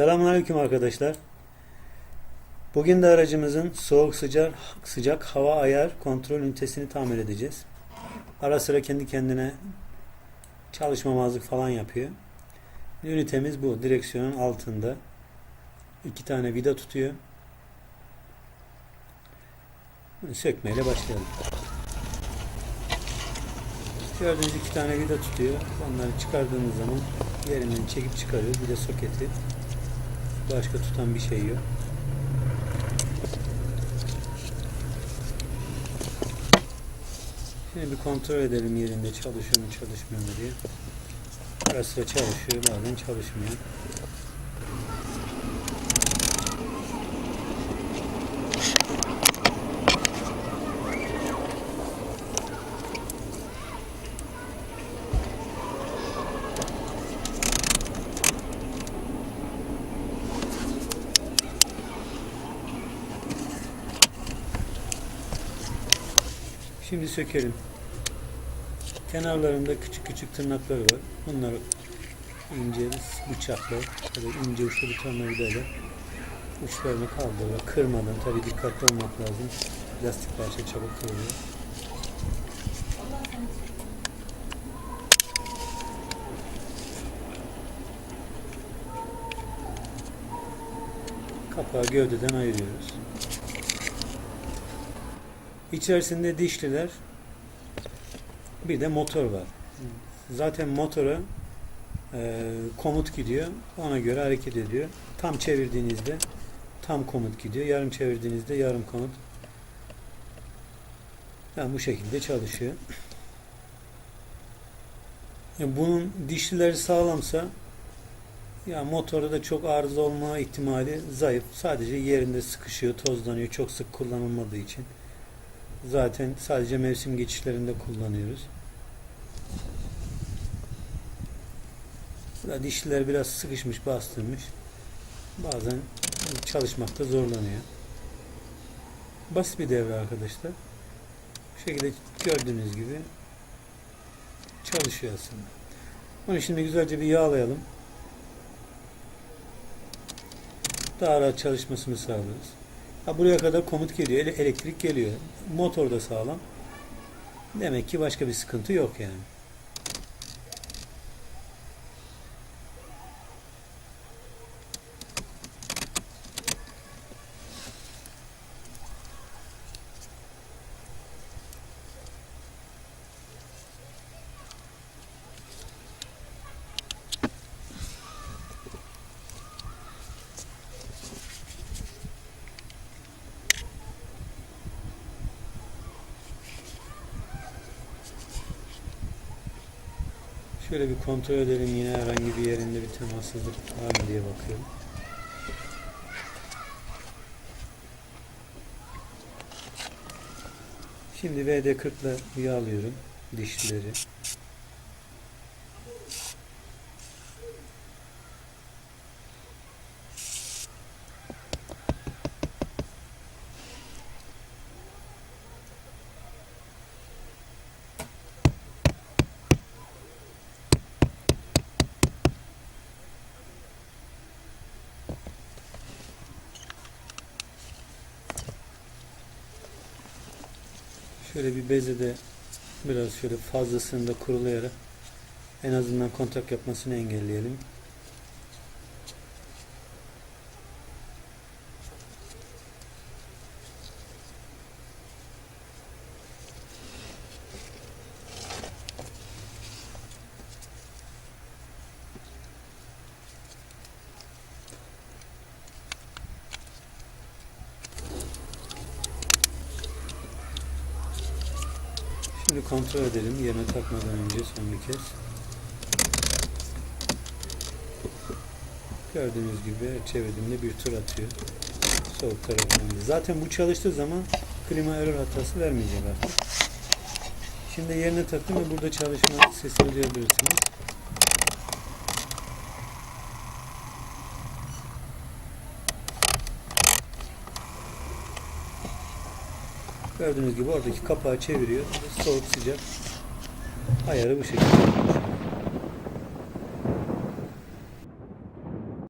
Selamünaleyküm arkadaşlar. Bugün de aracımızın soğuk sıcak hava ayar kontrol ünitesini tamir edeceğiz. Ara sıra kendi kendine çalışmamazlık falan yapıyor. Ünitemiz bu. Direksiyonun altında. 2 tane vida tutuyor. Bunu sökmeyle başlayalım. Gördüğünüz 2 tane vida tutuyor. Onları çıkardığınız zaman yerinden çekip çıkarıyoruz. Bir de soketi. Başka tutan bir şey yok. Şimdi bir kontrol edelim yerinde çalışıyor mu çalışmıyor mu diye. Ara sıra çalışıyor, bazen çalışmıyor. Şimdi sökelim. Kenarlarında küçük küçük tırnaklar var. Bunları ince bıçakla ya da ince uçlu bir tornavidayla uçlarını kaldırıyor. Kırmadan, tabii dikkatli olmak lazım. Plastik parça çabuk kırılıyor. Kapağı gövdeden ayırıyoruz. İçerisinde dişliler, bir de motor var. Zaten motora komut gidiyor. Ona göre hareket ediyor. Tam çevirdiğinizde tam komut gidiyor. Yarım çevirdiğinizde yarım komut. Yani bu şekilde çalışıyor. Yani bunun dişlileri sağlamsa ya motorda da çok arıza olma ihtimali zayıf. Sadece yerinde sıkışıyor, tozlanıyor. Çok sık kullanılmadığı için. Zaten sadece mevsim geçişlerinde kullanıyoruz. Burada dişliler biraz sıkışmış, bastırmış. Bazen çalışmakta zorlanıyor. Basit bir devre arkadaşlar. Bu şekilde gördüğünüz gibi çalışıyor aslında. Onu şimdi güzelce bir yağlayalım. Daha rahat çalışmasını sağlarız. Buraya kadar komut geliyor, elektrik geliyor. Motor da sağlam. Demek ki başka bir sıkıntı yok yani. Şöyle bir kontrol edelim, yine herhangi bir yerinde bir temassızlık var mı diye bakıyorum. Şimdi VD40'la yağlıyorum dişlileri. Şöyle bir beze de biraz şöyle fazlasını da kurulayarak en azından kontak yapmasını engelleyelim. Şimdi kontrol edelim yerine takmadan önce son bir kez. Gördüğünüz gibi çevirdiğimde bir tur atıyor. Soğuk tarafından. Zaten bu çalıştığı zaman klima error hatası vermeyecek artık. Şimdi yerine taktım ve burada çalışma sesini duyabilirsiniz. Gördüğünüz gibi oradaki kapağı çeviriyor. Soğuk sıcak ayarı bu şekilde.